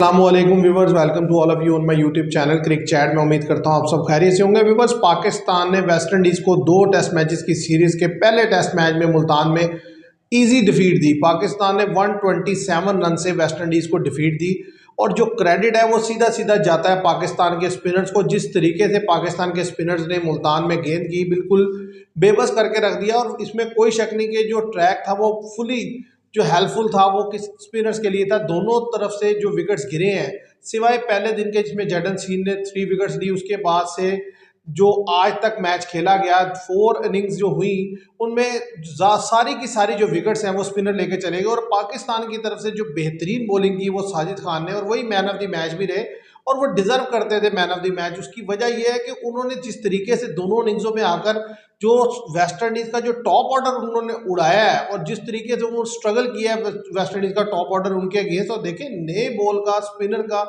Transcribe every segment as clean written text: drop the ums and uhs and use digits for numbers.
अस्सलामुअलैकुम viewers, welcome to all of you on my YouTube channel Crick Chat. मैं उम्मीद करता हूं आप सब खैरियत से होंगे। व्यूवर्स, पाकिस्तान ने वेस्ट इंडीज़ को 2 टेस्ट मैचेस की सीरीज़ के पहले टेस्ट मैच में मुल्तान में इजी डिफीट दी। पाकिस्तान ने 127 रन से वेस्ट इंडीज़ को डिफीट दी और जो क्रेडिट है वो सीधा सीधा जाता है पाकिस्तान के स्पिनर्स को। जिस तरीके से पाकिस्तान के स्पिनर्स ने मुल्तान में गेंद की, बिल्कुल बेबस करके रख दिया। और इसमें कोई शक नहीं कि जो ट्रैक था वो फुली जो हेल्पफुल था वो किस स्पिनर्स के लिए था। दोनों तरफ से जो विकेट्स गिरे हैं, सिवाय पहले दिन के जिसमें जर्डन सीन ने 3 विकेट्स ली, उसके बाद से जो आज तक मैच खेला गया 4 इनिंग्स जो हुई उनमें सारी की सारी जो विकेट्स हैं वो स्पिनर लेके चले गए। और पाकिस्तान की तरफ से जो बेहतरीन बॉलिंग की वो साजिद खान ने, और वही मैन ऑफ द मैच भी रहे और वो डिजर्व करते थे मैन ऑफ द मैच। उसकी वजह यह है कि उन्होंने जिस तरीके से दोनों इनिंग्सों में आकर जो वेस्ट इंडीज़ का जो टॉप ऑर्डर उन्होंने उड़ाया है और जिस तरीके से वो स्ट्रगल किया है वेस्ट इंडीज़ का टॉप ऑर्डर उनके अगेंस्ट। और देखें, नए बॉल का स्पिनर का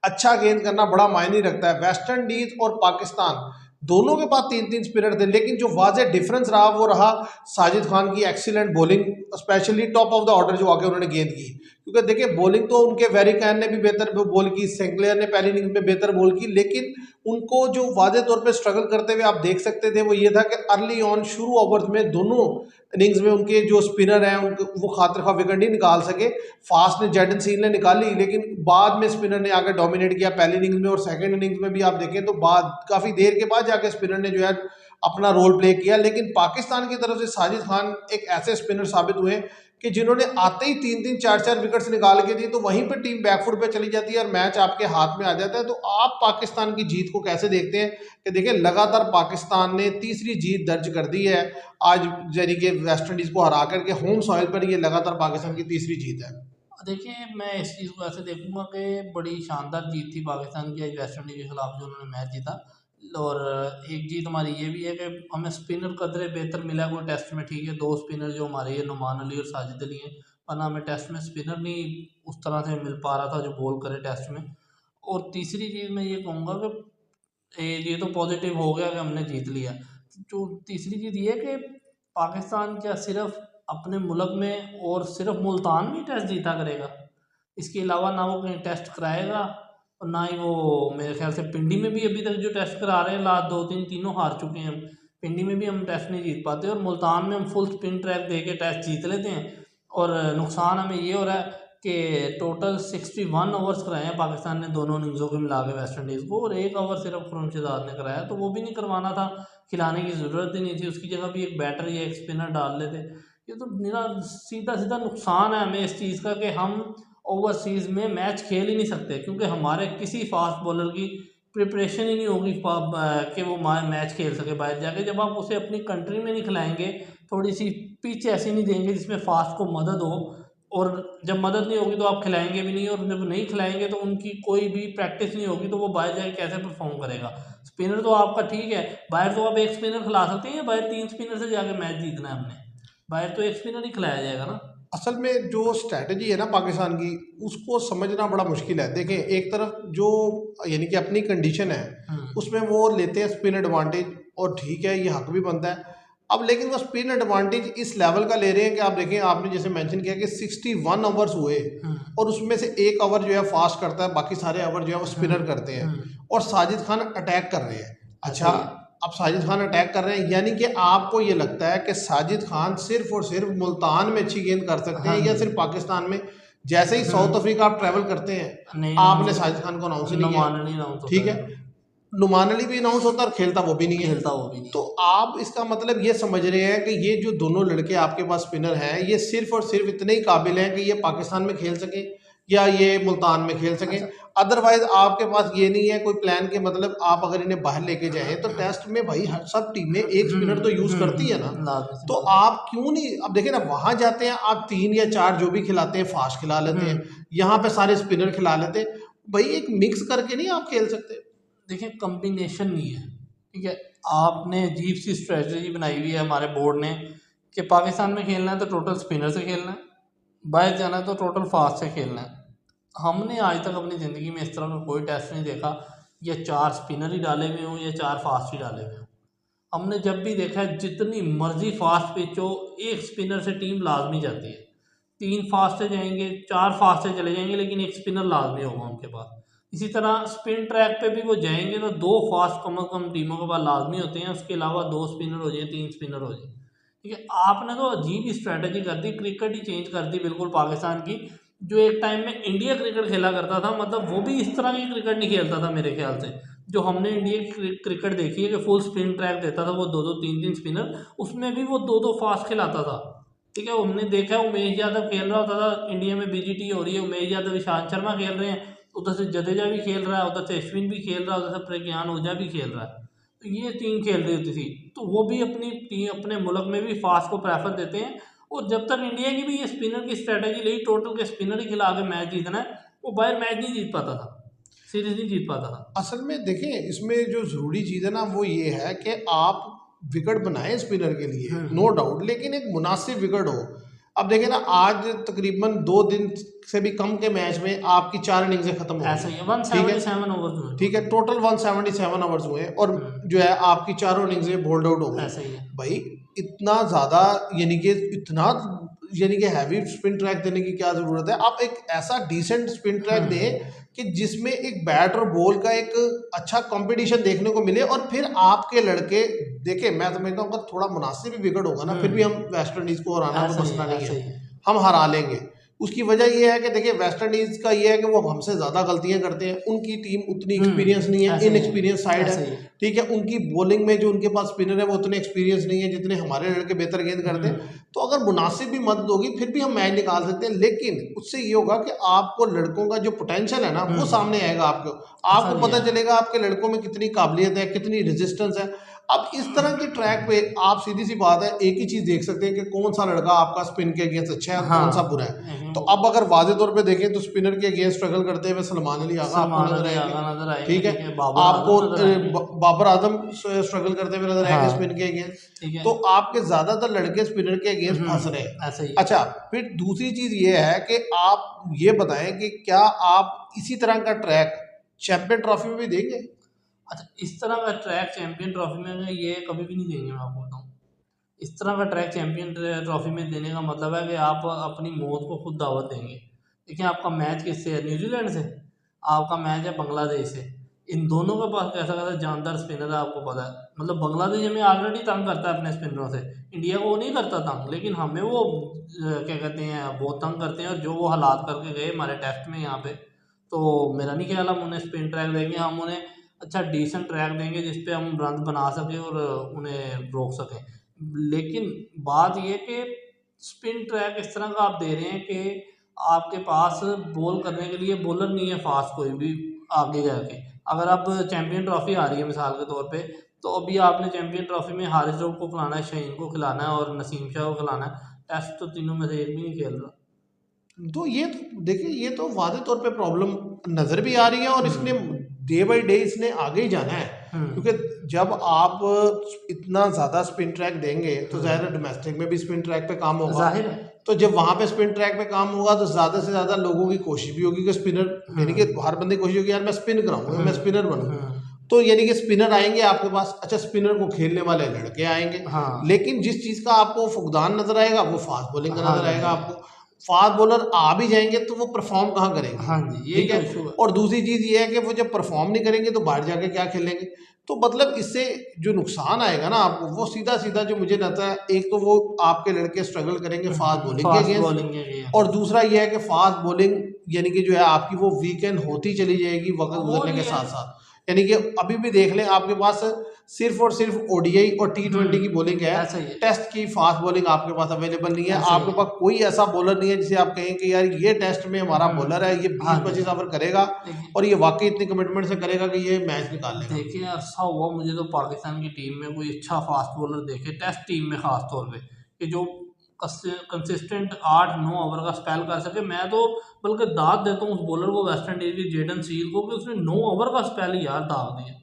अच्छा गेंद करना बड़ा मायने रखता है। वेस्ट इंडीज़ और पाकिस्तान दोनों के पास 3-3 स्पिनर थे, लेकिन जो वाज़ेह डिफरेंस रहा वो रहा साजिद खान की excellent bowling, specially top of the order जो आके उन्होंने गेंद की। क्योंकि देखिए, बॉलिंग तो उनके वेरी कैन ने भी बेहतर बॉल की, सेंक्लेयर ने पहली इनिंग्स में बेहतर बॉल की, लेकिन उनको जो वाज़ेह तौर पे स्ट्रगल करते हुए आप देख सकते थे वो ये था कि अर्ली ऑन शुरू ओवर्स में दोनों इनिंग्स में उनके जो स्पिनर हैं उनके वो खातिर खा विकेट नहीं निकाल सके। फास्ट ने जैडन सील ने निकाली, लेकिन बाद में स्पिनर ने आकर डोमिनेट किया पहली इनिंग्स में। और सेकंड इनिंग्स में भी आप देखें तो बाद काफ़ी देर के बाद जाके स्पिनर ने जो है अपना रोल प्ले किया। लेकिन पाकिस्तान की तरफ से साजिद खान एक ऐसे स्पिनर साबित हुए कि जिन्होंने आते ही 3-3 4-4 विकेट्स निकाल के दी, तो वहीं पे टीम बैकफुट पे चली जाती है और मैच आपके हाथ में आ जाता है। तो आप पाकिस्तान की जीत को कैसे देखते हैं कि देखिए, लगातार पाकिस्तान ने तीसरी जीत दर्ज कर दी है आज, यानी कि वेस्ट इंडीज़ को हरा करके होम सॉइल पर ये लगातार पाकिस्तान की तीसरी जीत है। देखिए, मैं इस चीज़ को ऐसे देखूंगा कि बड़ी शानदार जीत थी पाकिस्तान की आज वेस्ट इंडीज़ के खिलाफ जो उन्होंने मैच जीता। और एक जीत हमारी ये भी है कि हमें स्पिनर कदरे बेहतर मिला कोई टेस्ट में। ठीक है, 2 स्पिनर जो हमारे ये नुमान अली और साजिद अली हैं, वरना हमें टेस्ट में स्पिनर नहीं उस तरह से मिल पा रहा था जो बॉल करे टेस्ट में। और तीसरी चीज़ मैं ये कहूँगा कि ये तो पॉजिटिव हो गया कि हमने जीत लिया। जो तीसरी चीज़ ये है कि पाकिस्तान क्या सिर्फ अपने मुल्क में और सिर्फ मुल्तान में ही टेस्ट जीता करेगा, इसके अलावा ना वो कहीं टेस्ट कराएगा और ना ही वो, मेरे ख्याल से पिंडी में भी अभी तक जो टेस्ट करा रहे हैं लास्ट 2-3 तीनों हार चुके हैं हम। पिंडी में भी हम टेस्ट नहीं जीत पाते और मुल्तान में हम फुल स्पिन ट्रैक दे के टेस्ट जीत लेते हैं। और नुकसान हमें ये हो रहा है कि टोटल 61 ओवर्स कराए हैं पाकिस्तान ने दोनों इनिंग्सों के मिला के वेस्ट इंडीज़ को, और 1 ओवर सिर्फ खुर्रमशद ने कराया, तो वो भी नहीं करवाना था, खिलाने की ज़रूरत ही नहीं थी। उसकी जगह भी एक बैटर या एक स्पिनर डाल लेते। ये तो मेरा सीधा सीधा नुकसान है हमें इस चीज़ का कि हम ओवरसीज़ में मैच खेल ही नहीं सकते, क्योंकि हमारे किसी फास्ट बॉलर की प्रिपरेशन ही नहीं होगी कि वो मैच खेल सके बाहर जाके। जब आप उसे अपनी कंट्री में नहीं खिलाएंगे, थोड़ी सी पिच ऐसी नहीं देंगे जिसमें फास्ट को मदद हो, और जब मदद नहीं होगी तो आप खिलाएंगे भी नहीं, और जब नहीं खिलाएंगे तो उनकी कोई भी प्रैक्टिस नहीं होगी, तो वो बाहर जाके कैसे परफॉर्म करेगा। स्पिनर तो आपका ठीक है, बाहर तो आप एक स्पिनर खिला सकते हैं, या बाहर 3 स्पिनर से जाके मैच जीतना है हमने, बाहर तो एक स्पिनर ही खिलाया जाएगा ना। असल में जो स्ट्रैटेजी है ना पाकिस्तान की, उसको समझना बड़ा मुश्किल है। देखें, एक तरफ जो यानी कि अपनी कंडीशन है उसमें वो लेते हैं स्पिन एडवांटेज, और ठीक है, ये हक भी बनता है। अब लेकिन वो स्पिन एडवांटेज इस लेवल का ले रहे हैं कि आप देखें, आपने जैसे मेंशन किया कि 61 ओवर्स हुए और उसमें से 1 ओवर जो है फास्ट करता है, बाकी सारे ओवर जो है वो स्पिनर करते हैं और साजिद खान अटैक कर रहे हैं। अच्छा, अब साजिद खान अटैक कर रहे हैं, यानी कि आपको ये लगता है कि साजिद खान सिर्फ और सिर्फ मुल्तान में अच्छी गेंद कर सकते हैं, या सिर्फ पाकिस्तान में? जैसे ही साउथ अफ्रीका आप ट्रैवल करते हैं, आपने साजिद खान को अनाउंस नहीं किया, ठीक है, नुमान अली भी अनाउंस होता और खेलता वो भी नहीं है, खेलता वो भी नहीं। तो आप इसका मतलब ये समझ रहे हैं कि ये जो दोनों लड़के आपके पास स्पिनर हैं, ये सिर्फ और सिर्फ इतने ही काबिल हैं कि ये पाकिस्तान में खेल सके या ये मुल्तान में खेल सके। अदरवाइज आपके पास ये नहीं है कोई प्लान के, मतलब आप अगर इन्हें बाहर लेके जाएं तो टेस्ट में भाई सब टीमें एक स्पिनर तो यूज करती है ना, तो आप क्यों नहीं? अब देखिए ना, वहां जाते हैं आप 3 या 4 जो भी खिलाते हैं फास्ट खिला लेते हैं, यहाँ पे सारे स्पिनर खिला लेते हैं। भाई एक मिक्स करके नहीं आप खेल सकते? देखिए, कम्बिनेशन नहीं है, ठीक है। आपने अजीब सी स्ट्रेटजी बनाई हुई है हमारे बोर्ड ने कि पाकिस्तान में खेलना है तो टोटल स्पिनर से खेलना है, बाहर जाना है तो टोटल फास्ट से खेलना है। हमने आज तक अपनी ज़िंदगी में इस तरह का कोई टेस्ट नहीं देखा या 4 स्पिनर ही डाले हुए हों या 4 फास्ट ही डाले हुए हों। हमने जब भी देखा है, जितनी मर्जी फास्ट पिच हो, एक स्पिनर से टीम लाजमी जाती है। 3 फास्ट से जाएंगे, 4 फास्ट से चले जाएंगे, लेकिन एक स्पिनर लाजमी होगा उनके पास। इसी तरह स्पिन ट्रैक पे भी वो जाएंगे तो 2 फास्ट कम से कम टीमों के पास लाजमी होते हैं, उसके अलावा 2 स्पिनर हो जाए, 3 स्पिनर हो जाए। ठीक है, आपने तो अजीब ही स्ट्रैटेजी कर दी, क्रिकेट ही चेंज कर दी बिल्कुल पाकिस्तान की। जो एक टाइम में इंडिया क्रिकेट खेला करता था, मतलब वो भी इस तरह की क्रिकेट नहीं खेलता था मेरे ख्याल से। जो हमने इंडिया की क्रिकेट देखी है कि फुल स्पिन ट्रैक देता था वो, 2-2 3-3 स्पिनर, उसमें भी वो 2-2 फास्ट खिलाता था। ठीक है, हमने देखा है उमेश यादव खेल रहा होता था, इंडिया में बीजीटी हो रही है, उमेश यादव ईशांत शर्मा खेल रहे हैं, उधर से जडेजा भी खेल रहा है, उधर से अश्विन भी खेल रहा है, उधर से प्रज्ञान ओझा भी खेल रहा है। तो ये टीम खेल रही होती थी, तो वो भी अपनी टीम अपने मुल्क में भी फास्ट को प्रेफर देते हैं। और जब तक इंडिया की भी ये स्पिनर की स्ट्रैटेजी रही, टोटल के स्पिनर ही खिला के मैच जीतना है, वो बाहर मैच नहीं जीत पाता था, सीरीज नहीं जीत पाता था। असल में देखें, इसमें जो ज़रूरी चीज़ है ना वो ये है कि आप विकेट बनाएं स्पिनर के लिए, नो डाउट, लेकिन एक मुनासिब विकेट हो। अब देखें ना, आज तकरीबन 2 दिन से भी कम के मैच में आपकी 4 इनिंग्सें खत्म हो ऐसा गई। ही है, ठीक है, 177 ओवर हुए। ठीक है, टोटल 177 ओवर्स हुए और जो है आपकी चारों इनिंग्सें बोल्ड आउट हो गई। ऐसा ही है भाई इतना ज़्यादा, यानी कि इतना, यानी कि हैवी स्पिन ट्रैक देने की क्या ज़रूरत है। आप एक ऐसा डिसेंट स्पिन ट्रैक दें कि जिसमें एक बैट और बॉल का एक अच्छा कंपटीशन देखने को मिले, और फिर आपके लड़के देखे, मैं समझता हूँ अगर थोड़ा मुनासिब भी विकेट होगा ना, फिर भी हम वेस्ट इंडीज़ को हराना तो मसला नहीं ऐसा ही है, हम हरा लेंगे। उसकी वजह ये है कि देखिए वेस्ट इंडीज का ये है कि वो हमसे ज़्यादा गलतियां करते हैं, उनकी टीम उतनी एक्सपीरियंस नहीं है, इनएक्सपीरियंस साइड है। ठीक है, उनकी बॉलिंग में जो उनके पास स्पिनर है वो उतने एक्सपीरियंस नहीं है जितने हमारे लड़के बेहतर गेंद करते हैं। तो अगर मुनासिब भी मदद होगी फिर भी हम मैच निकाल सकते हैं, लेकिन उससे ये होगा कि आपको लड़कों का जो पोटेंशियल है ना वो सामने आएगा। आपको पता चलेगा आपके लड़कों में कितनी काबिलियत है, कितनी रेजिस्टेंस है। अब इस तरह के ट्रैक पे आप सीधी सी बात है एक ही चीज देख सकते हैं कि कौन सा लड़का आपका स्पिन के अगेंस्ट अच्छा है और कौन सा बुरा है। तो अब अगर वाज़े तौर पे देखें तो स्पिनर के अगेंस्ट स्ट्रगल करते हुए सलमान अली आगा आपको नजर आएंगे। ठीक है, आपको बाबर आजम स्ट्रगल करते हुए नजर आएंगे स्पिन के अगेंस्ट। तो आपके ज्यादातर लड़के स्पिनर के अगेंस्ट फंस रहे हैं। अच्छा, फिर दूसरी चीज ये है कि आप ये बताएं कि क्या आप इसी तरह का ट्रैक चैंपियन ट्रॉफी में भी देंगे? अच्छा, इस तरह का ट्रैक चैंपियन ट्रॉफी में ये कभी भी नहीं देंगे, मैं आपको बताऊँ। इस तरह का ट्रैक चैंपियन ट्रॉफी में देने का मतलब है कि आप अपनी मौत को खुद दावत देंगे। देखिए, आपका मैच किससे है? न्यूजीलैंड से। आपका मैच है बांग्लादेश से। इन दोनों के पास कैसा कैसा जानदार स्पिनर है, आपको पता है। मतलब बांग्लादेश हमें ऑलरेडी तंग करता है अपने स्पिनरों से, इंडिया को वो नहीं करता तंग, लेकिन हमें वो क्या कहते हैं, बहुत तंग करते हैं। और जो वो हालात करके गए हमारे टेस्ट में यहाँ पे, तो मेरा नहीं ख्याल हम उन्हें स्पिन ट्रैक देंगे। हम उन्हें अच्छा डिसेंट ट्रैक देंगे जिस पे हम रन बना सकें और उन्हें रोक सकें। लेकिन बात ये कि स्पिन ट्रैक इस तरह का आप दे रहे हैं कि आपके पास बॉल करने के लिए बॉलर नहीं है फास्ट कोई भी आगे जाके। अगर आप चैंपियन ट्रॉफी आ रही है मिसाल के तौर पे, तो अभी आपने चैंपियन ट्रॉफी में हारिस रऊफ को खिलाना है, शहीन को खिलाना है और नसीम शाह को खिलाना है। टेस्ट तो तीनों में से एक भी नहीं खेल रहा। तो ये तो देखिए, ये तो वादे तौर पे प्रॉब्लम नजर भी आ रही है और इसने डे बाय डे इसने आगे ही जाना है। क्योंकि जब आप इतना ज़्यादा स्पिन ट्रैक देंगे तो ज़ाहिर है डोमेस्टिक में भी स्पिन ट्रैक पे काम होगा। जाहिर है। तो जब वहाँ पे स्पिन ट्रैक पे काम होगा तो ज़्यादा से ज़्यादा लोगों की कोशिश भी होगी कि स्पिनर, यानी कि हर बंदे की कोशिश होगी यार मैं स्पिन कराऊंगा, मैं स्पिनर बनूँ। तो यानी कि स्पिनर आएंगे आपके पास, अच्छा स्पिनर को खेलने वाले लड़के आएंगे। लेकिन जिस चीज़ का आपको फुकदान नजर आएगा वो फास्ट बॉलिंग का नजर आएगा आपको। फास्ट बॉलर आ भी जाएंगे तो वो परफॉर्म कहाँ करेंगे? ठीक है, और दूसरी चीज ये है कि वो जब परफॉर्म नहीं करेंगे तो बाहर जाके क्या खेलेंगे? तो मतलब इससे जो नुकसान आएगा ना आपको, वो सीधा सीधा जो मुझे लगता है, एक तो वो आपके लड़के स्ट्रगल करेंगे फास्ट बॉलिंग के अगेंस्ट, और दूसरा ये है कि फास्ट बॉलिंग यानी कि जो है आपकी वो वीकेंड होती चली जाएगी वक्त गुजरने के साथ साथ। यानी कि अभी भी देख लें आपके पास सिर्फ और सिर्फ ओडीआई और T20 की बॉलिंग है, टेस्ट की फास्ट बॉलिंग आपके पास अवेलेबल नहीं है। आपके पास कोई ऐसा बॉलर नहीं है जिसे आप कहें कि यार ये टेस्ट में हमारा बॉलर है, ये 20-25 ओवर करेगा और ये वाकई इतनी कमिटमेंट से करेगा कि ये मैच निकाल लेगा। देखिए, ऐसा हुआ मुझे तो पाकिस्तान की टीम में कोई अच्छा फास्ट बॉलर देखे, टेस्ट टीम में खास तौर पे, कि जो कंसिस्टेंट 8-9 ओवर का स्पेल कर सके। मैं तो बल्कि दाद देता हूँ उस बॉलर को, वेस्ट इंडीज की जेडन सील को, कि उसने 9 ओवर का स्पेल ही यार दाग दिया।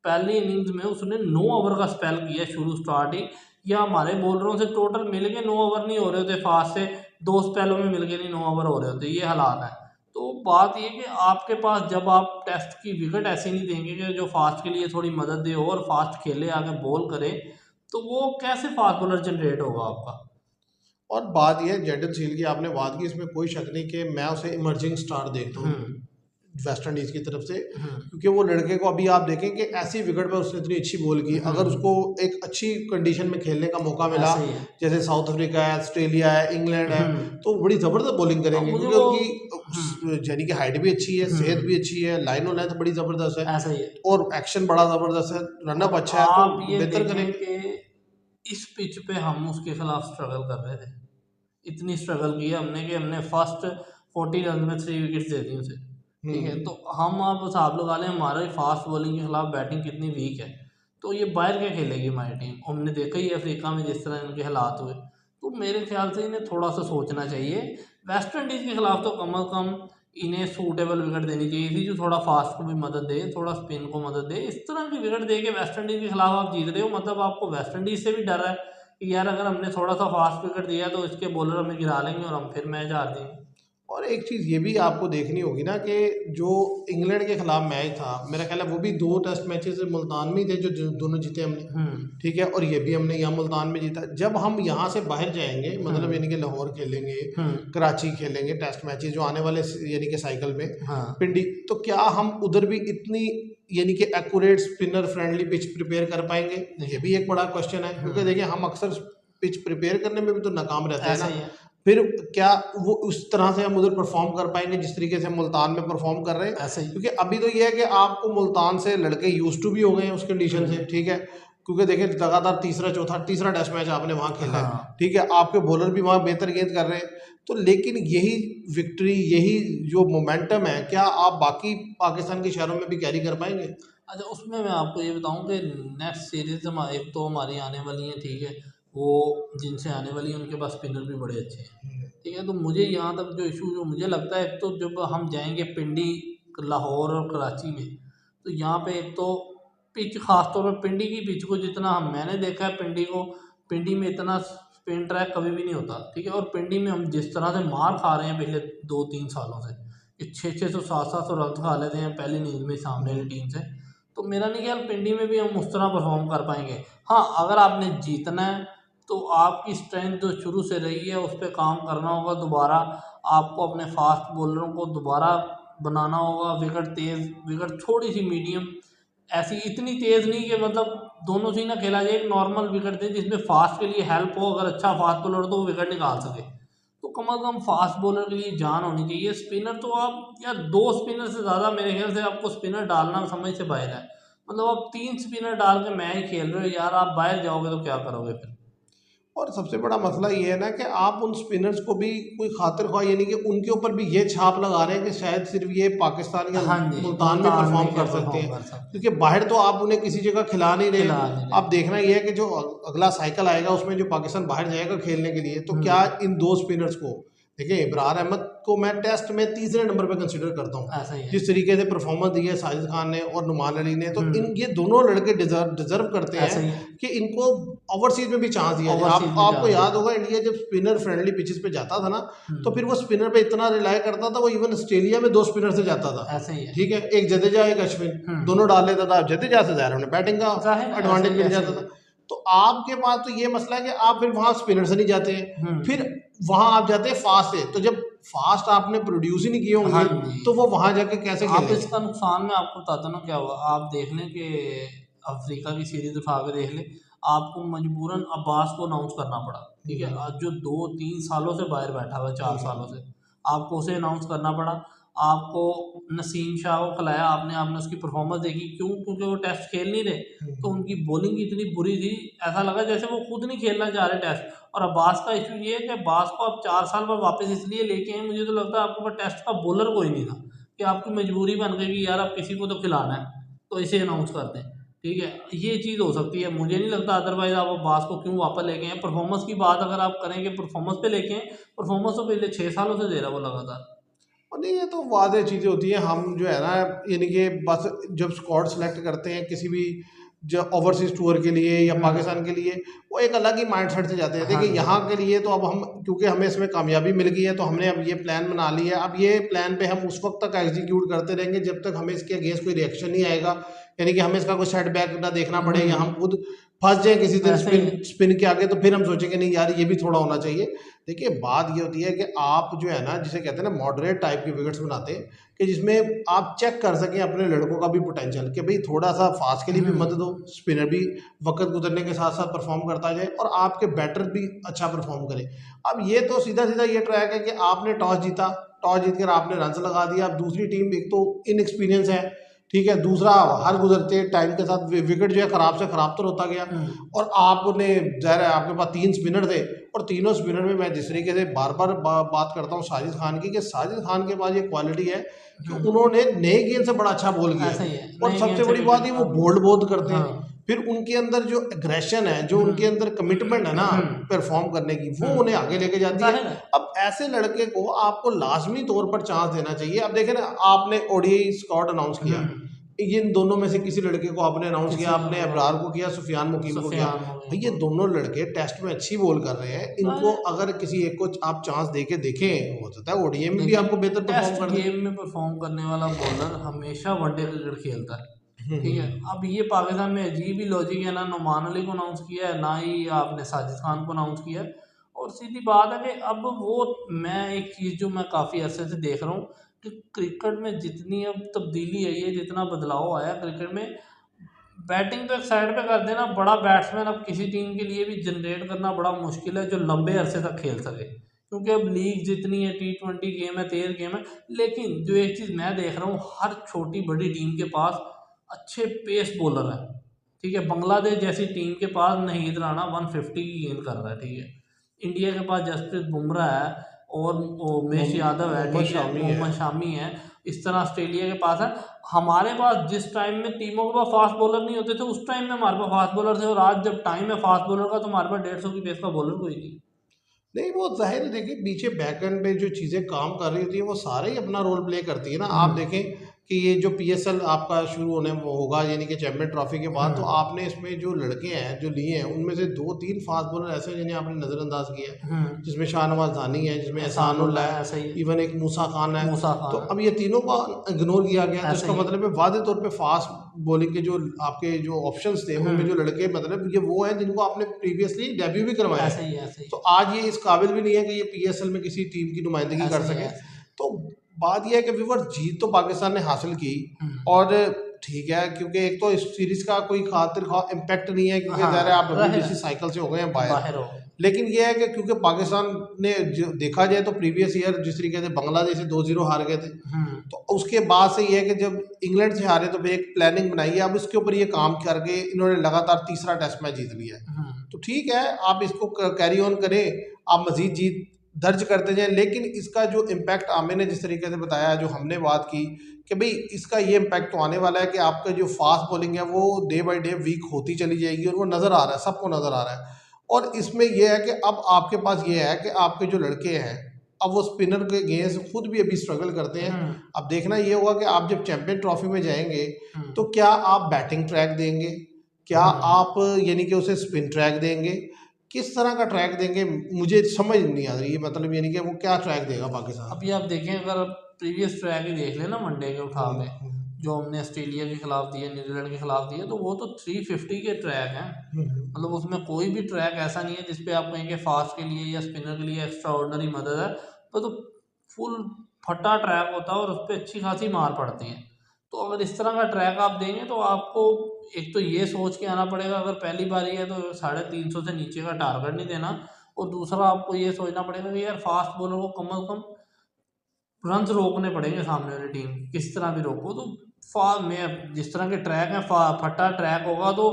पहली इनिंग्स में उसने 9 ओवर का स्पेल किया शुरू स्टार्टिंग। या हमारे बॉलरों से टोटल मिल के 9 ओवर नहीं हो रहे होते फास्ट से, 2 स्पेलों में मिल के नहीं 9 ओवर हो रहे होते, ये हालात है। तो बात ये कि आपके पास जब आप टेस्ट की विकेट ऐसी नहीं देंगे कि जो फास्ट के लिए थोड़ी मदद दे और फास्ट खेले आगे बॉल करे, तो वो कैसे फास्ट बॉलर जनरेट होगा आपका? और बात यह है जेडन सील की आपने बात की, इसमें कोई शक नहीं कि मैं उसे इमर्जिंग स्टार देखता हूँ वेस्ट इंडीज़ की तरफ से, क्योंकि वो लड़के को अभी आप देखें कि ऐसी विकेट पर उसने इतनी अच्छी बॉल की, अगर उसको एक अच्छी कंडीशन में खेलने का मौका मिला जैसे साउथ अफ्रीका है, ऑस्ट्रेलिया है, इंग्लैंड है, तो बड़ी ज़बरदस्त बॉलिंग करेंगे क्योंकि उनकी यानी कि हाइट भी अच्छी है, सेहत भी अच्छी है, लाइन ऑन लेंथ बड़ी ज़बरदस्त है और एक्शन बड़ा ज़बरदस्त है, रनअप अच्छा है, तो बेहतर करेंगे। इस पिच पे हम उसके खिलाफ स्ट्रगल कर रहे थे, इतनी स्ट्रगल की हमने कि हमने फर्स्ट 40 रन में 3 विकेट्स दे दी उसे। ठीक है, तो हम आप हिसाब लगा लें हमारा फास्ट बॉलिंग के खिलाफ बैटिंग कितनी वीक है, तो ये बाहर क्या खेलेगी हमारी टीम। हमने देखा ही अफ्रीका में जिस तरह इनके हालात हुए, तो मेरे ख्याल से इन्हें थोड़ा सा सोचना चाहिए। वेस्ट इंडीज़ के खिलाफ तो कम अज़ कम इन्हें सूटेबल विकेट देनी चाहिए थी, जो थोड़ा फास्ट को भी मदद दे, थोड़ा स्पिन को मदद दे। इस तरह की विकेट दे के वेस्ट इंडीज़ के खिलाफ आप जीत रहे हो, मतलब आपको वेस्ट इंडीज़ से भी डर है कि यार अगर हमने थोड़ा सा फास्ट विकेट दिया तो इसके बॉलर हमें गिरा लेंगे और हम फिर मैच हार देंगे। और एक चीज़ ये भी आपको देखनी होगी ना कि जो इंग्लैंड के खिलाफ मैच था, मेरा ख्याल है वो भी 2 टेस्ट मैचेस मुल्तान में ही थे जो दोनों जीते हमने, ठीक है, और ये भी हमने यहाँ मुल्तान में जीता। जब हम यहाँ से बाहर जाएंगे, मतलब यानी कि लाहौर खेलेंगे, कराची खेलेंगे टेस्ट मैचेस जो आने वाले यानी कि साइकिल में पिंडी, तो क्या हम उधर भी इतनी यानी कि accurate spinner friendly pitch prepare कर पाएंगे? ये भी एक बड़ा क्वेश्चन है, क्योंकि देखिए हम अक्सर पिच प्रिपेयर करने में भी तो नाकाम रहते हैं ना, फिर क्या वो उस तरह से हम उधर परफॉर्म कर पाएंगे जिस तरीके से हम मुल्तान में परफॉर्म कर रहे हैं? क्योंकि अभी तो ये है कि आपको मुल्तान से लड़के यूज टू भी हो गए हैं उस कंडीशन से, ठीक है, क्योंकि देखिए लगातार तीसरा टेस्ट मैच आपने वहाँ खेला है, ठीक है, आपके बॉलर भी वहाँ बेहतर गेंद कर रहे हैं, तो लेकिन यही विक्ट्री, यही जो मोमेंटम है, क्या आप बाकी पाकिस्तान के शहरों में भी कैरी कर पाएंगे? अच्छा, उसमें मैं आपको ये बताऊं कि नेक्स्ट सीरीज एक तो हमारी आने वाली है, ठीक है, वो जिनसे आने वाली है उनके पास स्पिनर भी बड़े अच्छे हैं, ठीक है, तो मुझे यहाँ तक जो इशू जो मुझे लगता है, एक तो जब हम जाएंगे पिंडी, लाहौर और कराची में, तो यहाँ पे एक तो पिच खास तौर पर पिंडी की पिच को जितना मैंने देखा है, पिंडी में इतना स्पिन ट्रैक कभी भी नहीं होता, ठीक है, और पिंडी में हम जिस तरह से मार खा रहे हैं पिछले 2-3 सालों से, 600 700 रन खा लेते हैं पहली नींद में सामने की टीम से, तो मेरा नहीं ख्याल पिंडी में भी हम उस तरह परफॉर्म कर पाएंगे। हाँ, अगर आपने जीतना है तो आपकी स्ट्रेंथ जो शुरू से रही है उस पर काम करना होगा, दोबारा आपको अपने फास्ट बॉलरों को दोबारा बनाना होगा, विकेट थोड़ी सी मीडियम, ऐसी इतनी तेज़ नहीं कि मतलब दोनों से ही ना खेला जाए, एक नॉर्मल विकेट दे जिसमें फास्ट के लिए हेल्प हो, अगर अच्छा फास्ट बॉलर तो वो विकेट निकाल सके, तो कम अज़ कम फास्ट बॉलर के लिए जान होनी चाहिए। स्पिनर तो आप यार 2 स्पिनर से ज़्यादा मेरे ख्याल से आपको स्पिनर डालना समझ से बाहर है, मतलब आप 3 स्पिनर डाल के मैच खेल रहे हो यार, आप बाहर जाओगे तो क्या करोगे फिर। और सबसे बड़ा मसला ये है ना कि आप उन स्पिनर्स को भी कोई खातिर ख्वाह, यानी कि उनके ऊपर भी ये छाप लगा रहे हैं कि शायद सिर्फ ये पाकिस्तान या मुल्तान में परफॉर्म कर सकते हैं, क्योंकि बाहर तो आप उन्हें किसी जगह खिला नहीं रहे। आप देखना ये है कि जो अगला साइकिल आएगा उसमें जो पाकिस्तान बाहर जाएगा खेलने के लिए, तो क्या इन 2 स्पिनर्स को, देखिए इब्रार अहमद को मैं टेस्ट में तीसरे नंबर पे कंसीडर करता हूँ, जिस तरीके से परफॉर्मेंस दी है साजिद खान ने और नुमान अली ने, तो इन ये दोनों लड़के डिजर्व करते हैं कि इनको ओवरसीज में भी चांस दिया जाए। आपको याद होगा इंडिया जब स्पिनर फ्रेंडली पिचेस पे जाता था ना, तो फिर वो स्पिनर पे इतना रिलाई करता था, वो इवन ऑस्ट्रेलिया में 2 स्पिनर से जाता था, ठीक है, एक जडेजा एक अश्विन, दोनों डाल लेता था, जडेजा से ज़ाहिर उन्हें बैटिंग का एडवांटेज मिल जाता था। तो आपके पास तो ये मसला है कि आप फिर वहाँ स्पिनर से नहीं जाते हैं, फिर वहाँ आप जाते हैं फास्ट से, तो जब फास्ट आपने प्रोड्यूस ही नहीं किए होंगे तो वो वहाँ जाके कैसे आप इसका नुकसान मैं आपको बताता हूँ क्या हुआ। आप देख लें कि अफ्रीका की सीरीज उठा के देख लें, आपको मजबूरन अब्बास को अनाउंस करना पड़ा, ठीक है, आज जो 2-3 सालों से बाहर बैठा हुआ है, 4 सालों से, आपको उसे अनाउंस करना पड़ा। आपको नसीम शाह को खिलाया आपने उसकी परफॉर्मेंस देखी, क्यों? क्योंकि वो टेस्ट खेल नहीं रहे, तो उनकी बॉलिंग इतनी बुरी थी, ऐसा लगा जैसे वो खुद नहीं खेलना चाह रहे टेस्ट। और अब्बास का इशू ये है कि अब्बास को आप 4 साल बाद वापस इसलिए लेके आए, मुझे तो लगता है आपके पास टेस्ट का बॉलर कोई नहीं था, कि आपकी मजबूरी बन गई कि यार अब किसी को तो खिलाना है तो इसे अनाउंस कर दें, ठीक है, ये चीज़ हो सकती है। मुझे नहीं लगता अदरवाइज आप अब्बास को क्यों वापस लेके आए। परफॉर्मेंस की बात अगर आप करेंगे, परफॉर्मेंस पे लेके आए, परफॉर्मेंस तो पिछले 6 सालों से दे रहा है वो लगातार। और नहीं, ये तो वाज़ेह चीज़ें होती हैं, हम जो है ना, यानी कि बस जब स्क्वाड सेलेक्ट करते हैं किसी भी जो ओवरसीज टूर के लिए या पाकिस्तान के लिए, वो वो एक अलग ही माइंडसेट से जाते हैं। हाँ देखिए जी। यहाँ के लिए तो अब हम, क्योंकि हमें इसमें कामयाबी मिल गई है तो हमने अब ये प्लान बना लिया है। अब ये प्लान पे हम उस वक्त तक एग्जीक्यूट करते रहेंगे जब तक हमें इसके अगेंस्ट कोई रिएक्शन नहीं आएगा, यानी कि हमें इसका कोई सेटबैक ना देखना पड़े या हम खुद फंस जाए किसी दिन ऐसे ही स्पिन के आगे, तो फिर हम सोचेंगे नहीं यार ये भी थोड़ा होना चाहिए। देखिए बात ये होती है कि आप जो है ना, जिसे कहते हैं ना मॉडरेट टाइप के विकेट्स बनाते हैं कि जिसमें आप चेक कर सकें अपने लड़कों का भी पोटेंशियल, कि भाई थोड़ा सा फास्ट के लिए भी मदद हो, स्पिनर भी वक्त गुजरने के साथ साथ परफॉर्म करता जाए और आपके बैटर भी अच्छा परफॉर्म करे। अब ये तो सीधा सीधा ये ट्रैक है कि आपने टॉस जीता, टॉस जीत कर आपने रन लगा दिया। अब दूसरी टीम एक तो इनएक्सपीरियंस है, ठीक है, दूसरा हर गुजरते टाइम के साथ विकेट जो है खराब से खराब तो होता गया। और आपने ज़ाहिर है आपके पास 3 स्पिनर थे और तीनों स्पिनर में मैं जिस तरीके से बार बार बात करता हूँ साजिद खान की, कि साजिद खान के पास ये क्वालिटी है कि उन्होंने नए गेंद से बड़ा अच्छा बॉल किया ऐसा ही है। है, और नए सबसे गेंद से बड़ी बात ये वो विकेट। बोल्ड बहुत करते हैं। हाँ। फिर उनके अंदर जो एग्रेशन है, जो उनके अंदर कमिटमेंट है ना परफॉर्म करने की, वो उन्हें आगे लेके जाती है। जाहिर है। अब ऐसे लड़के को आपको लाजमी तौर पर चांस देना चाहिए। अब देखें ना, आपने ओडीआई स्क्वाड अनाउंस किया, इन दोनों में से किसी लड़के को आपने अनाउंस किया, आपने अबरार को किया, सुफियान मुकीम को किया। भाई ये दोनों लड़के टेस्ट में अच्छी बॉल कर रहे हैं, इनको अगर किसी एक को आप चांस देके देखें, हो सकता है ओडीआई में भी आपको बेहतर परफॉर्म टेस्ट कर दे। गेम में परफॉर्म करने वाला बॉलर हमेशा वनडे क्रिकेट खेलता है। ठीक है, अब ये पाकिस्तान में अजीब ही लॉजिक है, ना नुमान अली को अनाउंस किया है, ना ही आपने साजिद खान को अनाउंस किया है। और सीधी बात है कि अब वो, मैं एक चीज़ जो मैं काफ़ी अरसे से देख रहा हूँ कि क्रिकेट में जितनी अब तब्दीली आई है, जितना बदलाव आया क्रिकेट में, बैटिंग तो एक साइड पे कर देना, बड़ा बैट्समैन अब किसी टीम के लिए भी जनरेट करना बड़ा मुश्किल है जो लंबे अरसे तक खेल सके, क्योंकि अब लीग जितनी है, T20 गेम है, तेज गेम है। लेकिन जो एक चीज़ मैं देख रहा हूँ, हर छोटी बड़ी टीम के पास अच्छे पेस बॉलर हैं। ठीक है, बांग्लादेश जैसी टीम के पास नहीद राना 150 की गेंद कर रहा है। ठीक है, इंडिया के पास जसप्रीत बुमराह है और उमेश यादव है, ठीक है, मोहम्मद शामी है। इस तरह ऑस्ट्रेलिया के पास है। हमारे पास जिस टाइम में टीमों के पास फास्ट बॉलर नहीं होते थे, उस टाइम में हमारे पास फास्ट बॉलर थे, और आज जब टाइम है फास्ट बॉलर का तो हमारे पास 150 की पेस का बॉलर कोई नहीं। नहीं वो जाहिर है, देखिए पीछे बैकएंड पे जो चीज़ें काम कर रही होती है वो सारे ही अपना रोल प्ले करती है ना। आप देखें कि ये जो पीएसएल आपका शुरू होने वो होगा, यानी कि चैंपियन ट्रॉफी के बाद, तो आपने इसमें जो लड़के हैं जो लिए हैं उनमें से 2-3 फास्ट बॉलर ऐसे हैं जिन्हें आपने नज़रअंदाज किया है, जिसमें शाहनवाज धानी है, जिसमें एहसानुल्लाह है, इवन एक मूसा खान है। तो अब ये तीनों का इग्नोर किया गया, तो इसका मतलब है वादे तौर पे फास्ट बॉलिंग के जो आपके जो ऑप्शंस थे उनमें जो लड़के, मतलब ये वो हैं जिनको आपने प्रीवियसली डेब्यू भी करवाया है। तो आज ये इस काबिल भी नहीं है कि ये पीएसएल में किसी टीम की नुमाइंदगी कर सके। तो बात यह है कि व्यूअर, जीत तो पाकिस्तान ने हासिल की और ठीक है, क्योंकि एक तो इस सीरीज का कोई खातिर इम्पैक्ट नहीं है, क्योंकि ज़रा आप WBC साइकिल से हो गए हैं बाहर। लेकिन यह है कि क्योंकि पाकिस्तान ने जो देखा जाए तो प्रीवियस ईयर जिस तरीके से बांग्लादेश से 2-0 हार गए थे, तो उसके बाद से ये है कि जब इंग्लैंड से हारे तो फिर एक प्लानिंग बनाई है, अब इसके ऊपर ये काम करके इन्होंने लगातार तीसरा टेस्ट मैच जीत लिया है। तो ठीक है, आप इसको कैरी ऑन करें, आप मजीद जीत दर्ज करते जाएं, लेकिन इसका जो इम्पैक्ट आमिर ने जिस तरीके से बताया, जो हमने बात की कि भाई इसका ये इम्पैक्ट तो आने वाला है कि आपका जो फास्ट बॉलिंग है वो डे बाय डे वीक होती चली जाएगी, और वो नज़र आ रहा है, सबको नज़र आ रहा है। और इसमें यह है कि अब आपके पास ये है कि आपके जो लड़के हैं, अब वो स्पिनर के अगेंस्ट खुद भी अभी स्ट्रगल करते हैं। अब देखना ये होगा कि आप जब चैंपियन ट्रॉफी में जाएंगे तो क्या आप बैटिंग ट्रैक देंगे, क्या आप यानी कि उसे स्पिन ट्रैक देंगे, किस तरह का ट्रैक देंगे, मुझे समझ नहीं आ रही है। मतलब यानी कि वो क्या ट्रैक देगा पाकिस्तान। अभी आप देखें, अगर प्रीवियस ट्रैक ही देख लेना वनडे के उठा के, जो हमने ऑस्ट्रेलिया के खिलाफ दिए, न्यूजीलैंड के खिलाफ दिए, तो वो तो 350 के ट्रैक हैं। मतलब उसमें कोई भी ट्रैक ऐसा नहीं है जिसपे आप कहेंगे फास्ट के लिए या स्पिनर के लिए एक्स्ट्रा ऑर्डनरी मदद है। तो फुल फटा ट्रैक होता है और उस पर अच्छी खासी मार पड़ती है। तो अगर इस तरह का ट्रैक आप देंगे तो आपको एक तो ये सोच के आना पड़ेगा, अगर पहली बारी है तो 350 से नीचे का टारगेट नहीं देना, और दूसरा आपको ये सोचना पड़ेगा कि यार फास्ट बॉलर को कम से कम रन रोकने पड़ेंगे, सामने वाली टीम किस तरह भी रोको। तो में जिस तरह के ट्रैक है, फटा ट्रैक होगा तो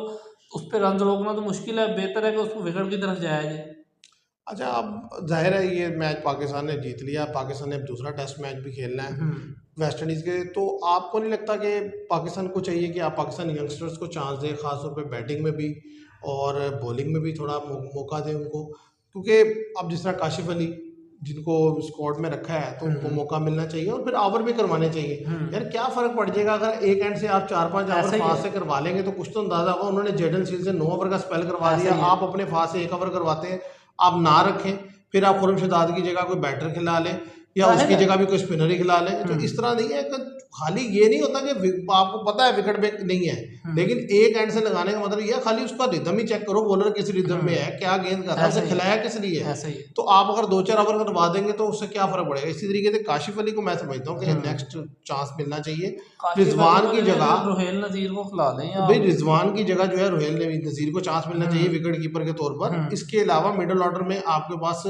उस पर रन रोकना तो मुश्किल है, बेहतर है कि उसको विकेट की तरफ जाया जाए। अच्छा, अब जाहिर है ये मैच पाकिस्तान ने जीत लिया, पाकिस्तान ने अब दूसरा टेस्ट मैच भी खेलना है वेस्ट इंडीज़ के, तो आपको नहीं लगता कि पाकिस्तान को चाहिए कि आप पाकिस्तानी यंगस्टर्स को चांस दें, ख़ासतौर पे बैटिंग में भी और बॉलिंग में भी थोड़ा मौका दें उनको, क्योंकि अब जिस तरह काशिफ अली जिनको स्क्वाड में रखा है तो उनको मौका मिलना चाहिए और फिर आवर भी करवाने चाहिए। यार क्या फर्क पड़ जाएगा अगर एक एंड से आप 4-5 आवर फास्ट से करवा लेंगे तो कुछ तो अंदाजा होगा। उन्होंने जेडन सील से 9 ओवर का स्पेल करवा दिया, आप अपने फास्ट से 1 ओवर करवाते हैं। आप ना रखें, फिर आप खुर्रम शहजाद की जगह कोई बैटर खिला लें या उसकी जगह भी कोई स्पिनर ही खिला लें। तो इस तरह नहीं है कि खाली ये नहीं होता कि आपको पता है विकेट पे नहीं है, लेकिन एक एंड से लगाने का मतलब ये खाली उसका रिदम ही चेक करो, बॉलर किस रिदम में है, क्या गेंद कर रहा है, उसे खिलाया किस लिए है। तो आप अगर 2-4 ओवर करवा देंगे तो उससे क्या फर्क पड़ेगा। इसी तरीके से काशिफ अली को मैं समझता हूँ कि नेक्स्ट चांस मिलना चाहिए। रिजवान की जगह रुहेल नजीर को खिला दें, भाई रिजवान की जगह जो है रुहेल नजीर को चांस मिलना चाहिए विकेट कीपर के तौर पर। इसके अलावा मिडिल ऑर्डर में आपके पास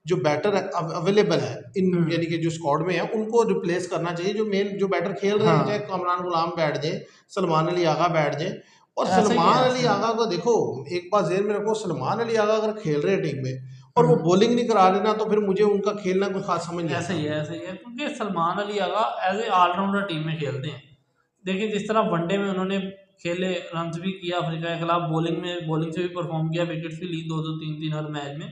जो बैटर अवेलेबल है इन यानी कि जो स्क्वाड में है उनको रिप्लेस करना चाहिए। जो मेन जो बैटर खेल रहे हैं, चाहे कामरान गुलाम बैठ जाए, सलमान अली आगा बैठ जाए। और सलमान अली आगा को देखो, एक बात ज़हन में रखो, सलमान अली आगा अगर खेल रहे हैं टीम में और वो बॉलिंग नहीं करा रहे ना, तो फिर मुझे उनका खेलना कुछ खास समझ नहीं आता। ऐसा ही है क्योंकि सलमान अली आगा एज ए ऑलराउंडर टीम में खेलते हैं। देखिए जिस तरह वनडे में उन्होंने खेले, रन भी किया अफ्रीका के खिलाफ, बॉलिंग से भी परफॉर्म किया, विकेट्स भी ली 2-2 3-3 हर मैच में।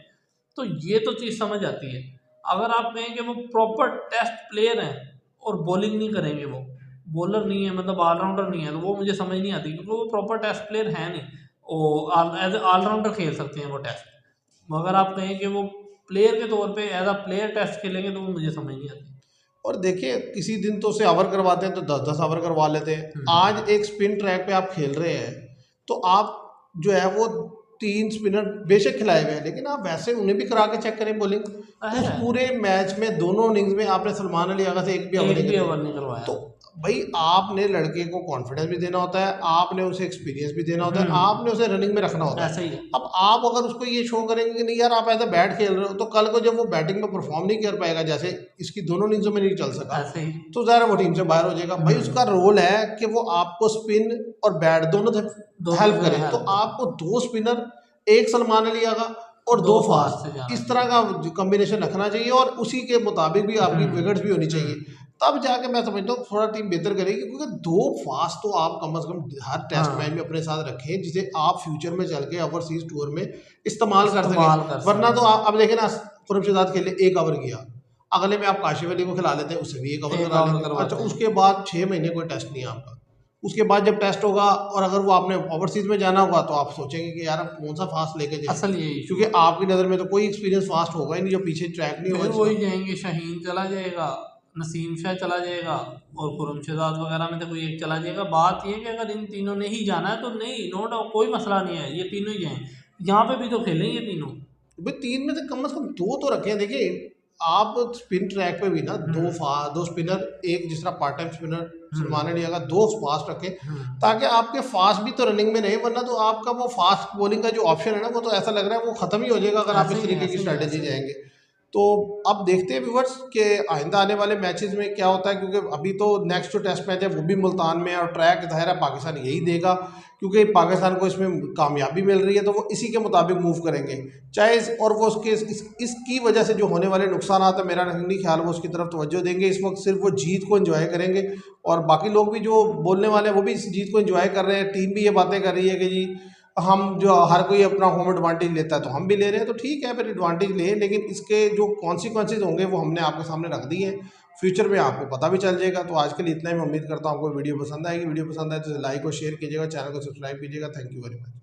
तो ये तो चीज़ समझ आती है। अगर आप कहें कि वो प्रॉपर टेस्ट प्लेयर हैं और बॉलिंग नहीं करेंगे, वो बॉलर नहीं है, मतलब ऑलराउंडर नहीं है, तो वो मुझे समझ नहीं आती क्योंकि वो प्रॉपर टेस्ट प्लेयर है नहीं। वो एज ए ऑलराउंडर खेल सकते हैं वो टेस्ट, मगर आप कहें कि वो प्लेयर के तौर पे एज अ प्लेयर टेस्ट खेलेंगे तो वो मुझे समझ नहीं आती। और देखिए किसी दिन तो उसे ओवर करवाते हैं तो 10-10 ओवर करवा लेते हैं। आज एक स्पिन ट्रैक पे आप खेल रहे हैं तो आप जो है वो 3 स्पिनर बेशक खिलाए हुए हैं, लेकिन आप वैसे उन्हें भी करा के चेक करें बॉलिंग। उस पूरे मैच में दोनों इनिंग्स में आपने सलमान अली आगा से एक भी ओवर नहीं करवाया। तो भाई आपने लड़के को कॉन्फिडेंस भी देना होता है, आपने उसे एक्सपीरियंस भी देना होता है, आपने उसे रनिंग में रखना होता है। अब आप अगर उसको ये शो करेंगे कि नहीं यार आप ऐसा बैट खेल रहे हो, तो कल को जब वो बैटिंग में परफॉर्म नहीं कर पाएगा, जैसे इसकी दोनों इनिंग्सों में नहीं चल सका, तो ज़ाहिर वो टीम से बाहर हो जाएगा। भाई उसका रोल है कि वो आपको स्पिन और बैट दोनों हेल्प करे। तो आपको 2 स्पिनर, 1 सलमान अली आगा और 2 फास्ट, इस तरह का कॉम्बिनेशन रखना चाहिए और उसी के मुताबिक भी आपकी विकेट्स भी होनी चाहिए। तब जाके मैं समझता हूँ थोड़ा टीम बेहतर करेगी, क्योंकि 2 फास्ट तो आप कम से कम हर टेस्ट मैच में अपने साथ रखें, जिसे आप फ्यूचर में चल के ओवरसीज टूर में इस्तेमाल कर सकें। वरना तो आप अब देखें ना, खुर्रम शहजाद खेले 1 ओवर किया, अगले में आप काशिफ अली को खिला लेते हैं, उससे भी 1 ओवर करा लेंगे। अच्छा उसके बाद 6 महीने कोई टेस्ट नहीं है आपका। उसके बाद जब टेस्ट होगा और अगर वो आपने ओवरसीज में जाना होगा तो आप सोचेंगे कि यार अब कौन सा फास्ट लेके जाए, असल यही, क्योंकि आपकी नज़र में तो कोई एक्सपीरियंस फास्ट होगा ही नहीं जो पीछे ट्रैक नहीं होगा। वही जाएंगे, शाहीन चला जाएगा, नसीम शाह चला जाएगा और खुर्रम शहजाद वगैरह में तो कोई एक चला जाएगा। बात ये है कि अगर इन तीनों ने ही जाना है तो नहीं, नो डाउट, कोई मसला नहीं है, ये तीनों ही जाएँ। यहाँ पे भी तो खेलें ये तीनों भाई, 3 में से कम 2 तो रखें। देखिए आप स्पिन ट्रैक पे भी ना 2 स्पिनर, एक जिस तरह part time spinner Salman Ali Agha, 2 fast रखें ताकि आपके फास्ट भी तो रनिंग में रहे। वरना तो आपका वो फास्ट बॉलिंग का जो ऑप्शन है ना, वो तो ऐसा लग रहा है वो खत्म ही हो जाएगा अगर आप इस तरीके की स्ट्रेटेजी जाएंगे। तो अब देखते हैं व्यूअर्स कि आइंदा आने वाले मैचेस में क्या होता है, क्योंकि अभी तो नेक्स्ट जो टेस्ट मैच है वो भी मुल्तान में है और ट्रैक ज़ाहिर है पाकिस्तान यही देगा, क्योंकि पाकिस्तान को इसमें कामयाबी मिल रही है तो वो इसी के मुताबिक मूव करेंगे। चाहे और वो उसके इसकी वजह से जो होने वाले नुकसान है, मेरा नहीं ख्याल वो उसकी तरफ तवज्जो देंगे। इस वक्त सिर्फ वो जीत को एंजॉय करेंगे और बाकी लोग भी जो बोलने वाले हैं वो भी इस जीत को एंजॉय कर रहे हैं। टीम भी ये बातें कर रही है कि जी हम जो हर कोई अपना होम एडवांटेज लेता है तो हम भी ले रहे हैं, तो ठीक है फिर एडवांटेज लें, लेकिन इसके जो कॉन्सिक्वेंसेज होंगे वो हमने आपके सामने रख दिए हैं। फ्यूचर में आपको पता भी चल जाएगा। तो आज के लिए इतना ही। मैं उम्मीद करता हूँ आपको वीडियो पसंद आएगी। वीडियो पसंद आए तो लाइक और शेयर कीजिएगा, चैनल को सब्सक्राइब कीजिएगा। Thank you very much.